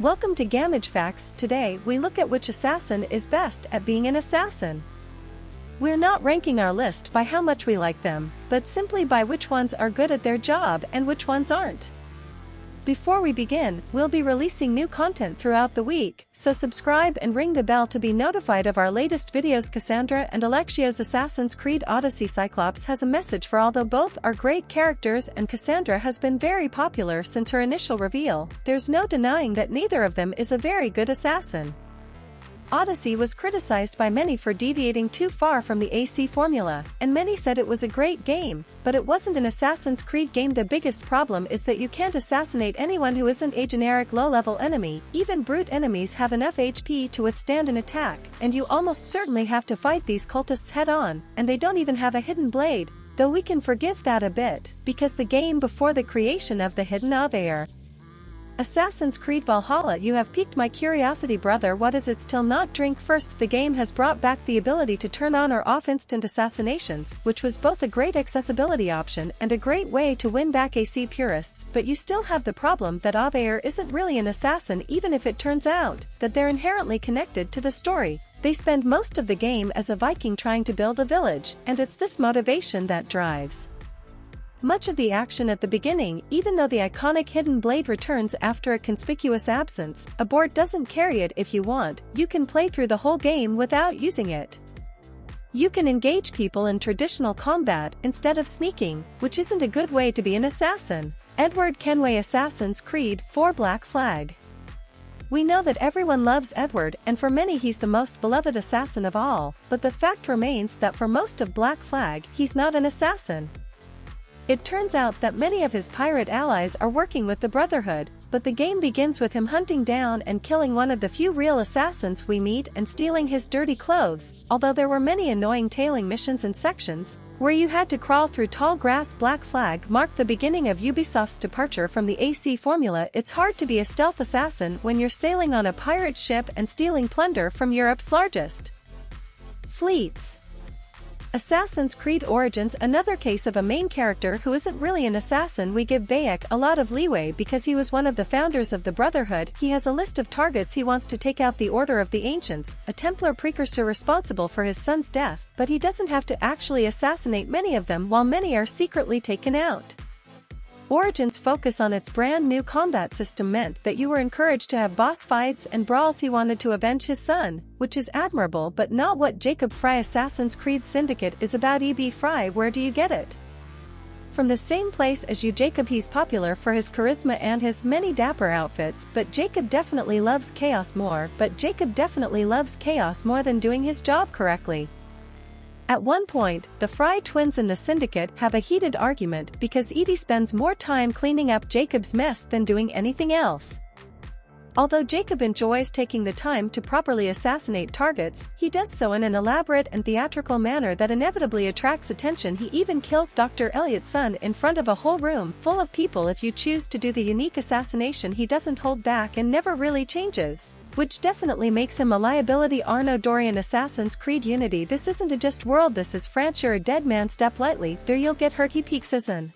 Welcome to Gamage Facts. Today we look at which assassin is best at being an assassin. We're not ranking our list by how much we like them, but simply by which ones are good at their job and which ones aren't. Before we begin, we'll be releasing new content throughout the week, so subscribe and ring the bell to be notified of our latest videos. Cassandra and Alexio's Assassin's Creed Odyssey. Cyclops has a message for although both are great characters and Cassandra has been very popular since her initial reveal, there's no denying that neither of them is a very good assassin. Odyssey was criticized by many for deviating too far from the AC formula, and many said it was a great game, but it wasn't an Assassin's Creed game. The biggest problem is that you can't assassinate anyone who isn't a generic low-level enemy. Even brute enemies have enough HP to withstand an attack, and you almost certainly have to fight these cultists head-on, and they don't even have a hidden blade, though we can forgive that a bit, because the game before the creation of the hidden Aveir. Assassin's Creed Valhalla. You have piqued my curiosity, brother. What is it? Still not drink first. The game has brought back the ability to turn on or off instant assassinations, which was both a great accessibility option and a great way to win back AC purists, but you still have the problem that Aveir isn't really an assassin. Even if it turns out that they're inherently connected to the story, they spend most of the game as a Viking trying to build a village, and it's this motivation that drives much of the action at the beginning. Even though the iconic hidden blade returns after a conspicuous absence, a board doesn't carry it. If you want, you can play through the whole game without using it. You can engage people in traditional combat instead of sneaking, which isn't a good way to be an assassin. Edward Kenway. Assassin's Creed 4 Black Flag. We know that everyone loves Edward, and for many he's the most beloved assassin of all, but the fact remains that for most of Black Flag, he's not an assassin. It turns out that many of his pirate allies are working with the Brotherhood, but the game begins with him hunting down and killing one of the few real assassins we meet and stealing his dirty clothes, although there were many annoying tailing missions and sections where you had to crawl through tall grass. Black Flag marked the beginning of Ubisoft's departure from the AC formula. It's hard to be a stealth assassin when you're sailing on a pirate ship and stealing plunder from Europe's largest fleets. Assassin's Creed Origins. Another case of a main character who isn't really an assassin. We give Bayek a lot of leeway because he was one of the founders of the Brotherhood. He has a list of targets he wants to take out: the Order of the Ancients, a Templar precursor responsible for his son's death, but he doesn't have to actually assassinate many of them, while many are secretly taken out. Origins' focus on its brand new combat system meant that you were encouraged to have boss fights and brawls. He wanted to avenge his son, which is admirable but not what Jacob Fry. Assassin's Creed Syndicate is about E.B. Fry. Where do you get it? From the same place as you, Jacob. He's popular for his charisma and his many dapper outfits, but Jacob definitely loves chaos more than doing his job correctly. At one point, the Fry twins in the Syndicate have a heated argument because Edie spends more time cleaning up Jacob's mess than doing anything else. Although Jacob enjoys taking the time to properly assassinate targets, he does so in an elaborate and theatrical manner that inevitably attracts attention. He even kills Dr. Elliot's son in front of a whole room full of people. If you choose to do the unique assassination, he doesn't hold back and never really changes, which definitely makes him a liability. Arno Dorian. Assassin's Creed Unity. This isn't a just world, this is France. You're a dead man, step lightly, there you'll get hurt. He peaks as an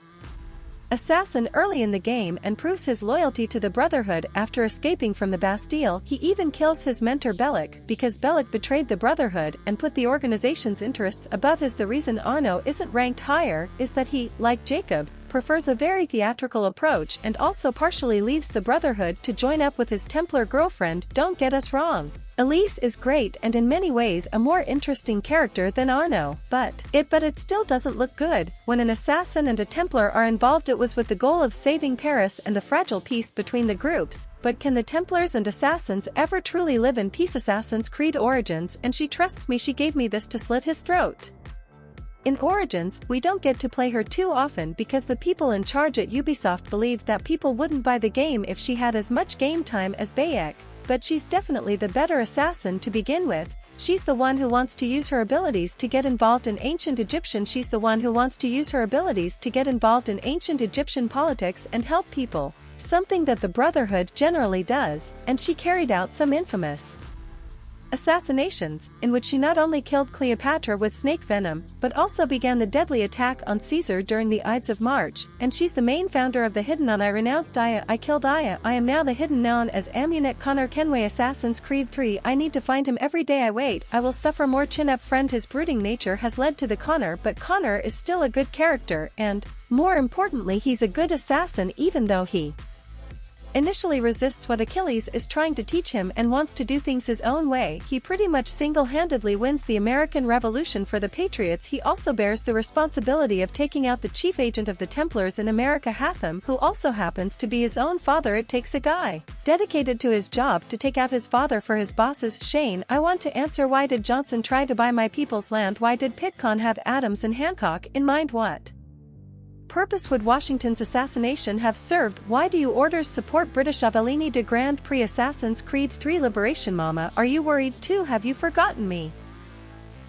assassin early in the game and proves his loyalty to the Brotherhood after escaping from the Bastille. He even kills his mentor Bellic because Bellic betrayed the Brotherhood and put the organization's interests above his. The reason Arno isn't ranked higher is that he, like Jacob, prefers a very theatrical approach and also partially leaves the Brotherhood to join up with his Templar girlfriend. Don't get us wrong, Elise is great and in many ways a more interesting character than Arno, but it still doesn't look good. When an assassin and a Templar are involved, it was with the goal of saving Paris and the fragile peace between the groups, but can the Templars and assassins ever truly live in peace? Assassin's Creed Origins. And she trusts me, she gave me this to slit his throat. In Origins, we don't get to play her too often because the people in charge at Ubisoft believed that people wouldn't buy the game if she had as much game time as Bayek, but she's definitely the better assassin to begin with. She's the one who wants to use her abilities to get involved in ancient Egyptian politics and help people, something that the Brotherhood generally does, and she carried out some infamous Assassinations, in which she not only killed Cleopatra with snake venom, but also began the deadly attack on Caesar during the Ides of March, and she's the main founder of the Hidden on I renounced Aya, I killed Aya, I am now the Hidden known as Amunet Connor Kenway Assassin's Creed 3 I need to find him every day I wait, I will suffer more chin up friend his brooding nature has led to the Connor but Connor is still a good character and, more importantly he's a good assassin even though he initially resists what Achilles is trying to teach him and wants to do things his own way. He pretty much single-handedly wins the American Revolution for the Patriots. He also bears the responsibility of taking out the chief agent of the Templars in America, Hatham, who also happens to be his own father. It takes a guy dedicated to his job to take out his father for his bosses. Shane, I want to answer, why did Johnson try to buy my people's land? Why did Pitcairn have Adams and Hancock in mind? What purpose would Washington's assassination have served? Why do you orders support British Avellini de Grand Prix Assassin's Creed 3 Liberation? Mama, are you worried too? Have you forgotten me?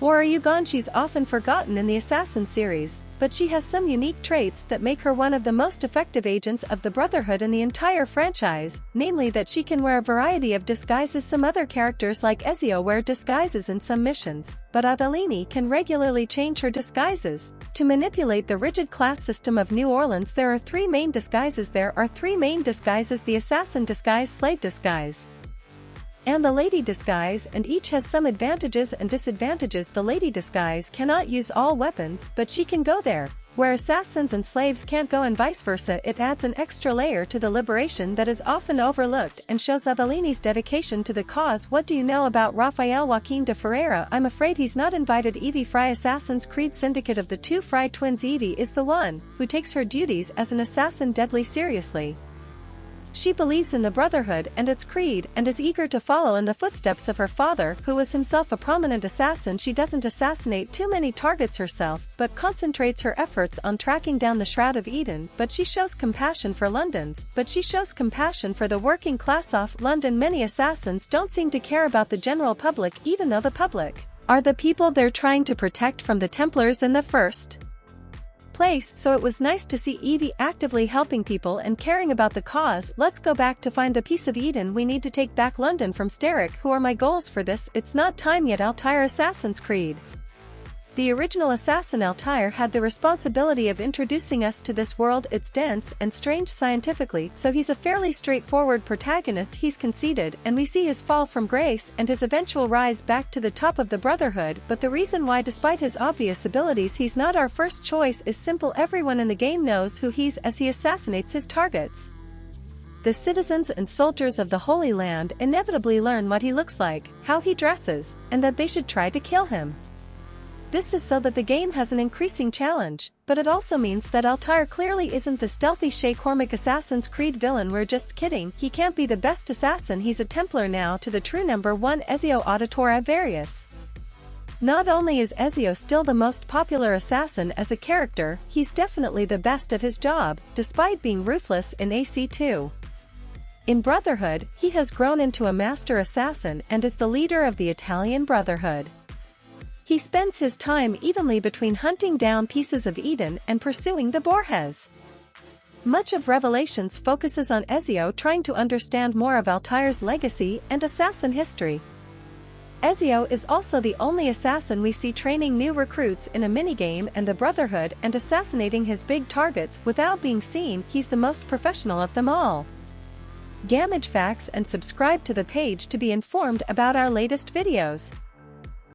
Or are you gone? She's often forgotten in the Assassin series, but she has some unique traits that make her one of the most effective agents of the Brotherhood in the entire franchise, namely that she can wear a variety of disguises. Some other characters like Ezio wear disguises in some missions, but Avellini can regularly change her disguises. To manipulate the rigid class system of New Orleans, there are three main disguises. The assassin disguise, slave disguise, and the lady disguise, and each has some advantages and disadvantages. The lady disguise cannot use all weapons, but she can go there where assassins and slaves can't go, and vice versa. It adds an extra layer to the liberation that is often overlooked and shows Avellini's dedication to the cause. What do you know about Rafael Joaquin de Ferreira? I'm afraid he's not invited. Evie Fry, Assassin's Creed Syndicate of the two Fry twins. Evie is the one who takes her duties as an assassin deadly seriously. She believes in the Brotherhood and its creed and is eager to follow in the footsteps of her father, who was himself a prominent assassin. She doesn't assassinate too many targets herself, but concentrates her efforts on tracking down the Shroud of Eden. But she shows compassion for the working class of London. Many assassins don't seem to care about the general public, even though the public are the people they're trying to protect from the Templars in the first place. So it was nice to see Evie actively helping people and caring about the cause. Let's go back to find the piece of Eden. We need to take back London from Starrick. Who are my goals for this? It's not time yet. Altair, Assassin's Creed. The original assassin Altair had the responsibility of introducing us to this world. It's dense and strange scientifically, so he's a fairly straightforward protagonist. He's conceited, and we see his fall from grace and his eventual rise back to the top of the Brotherhood. But the reason why, despite his obvious abilities, he's not our first choice is simple. Everyone in the game knows who he is as he assassinates his targets. The citizens and soldiers of the Holy Land inevitably learn what he looks like, how he dresses, and that they should try to kill him. This is so that the game has an increasing challenge, but it also means that Altair clearly isn't the stealthy Shay Cormac Assassin's Creed villain. We're just kidding, he can't be the best assassin. He's a Templar now to the true number one, Ezio Auditore Various. Not only is Ezio still the most popular assassin as a character, he's definitely the best at his job, despite being ruthless in AC2. In Brotherhood, he has grown into a master assassin and is the leader of the Italian Brotherhood. He spends his time evenly between hunting down pieces of Eden and pursuing the Borges. Much of Revelations focuses on Ezio trying to understand more of Altair's legacy and assassin history. Ezio is also the only assassin we see training new recruits in a minigame and the Brotherhood and assassinating his big targets without being seen. He's the most professional of them all. Gamage facts and subscribe to the page to be informed about our latest videos.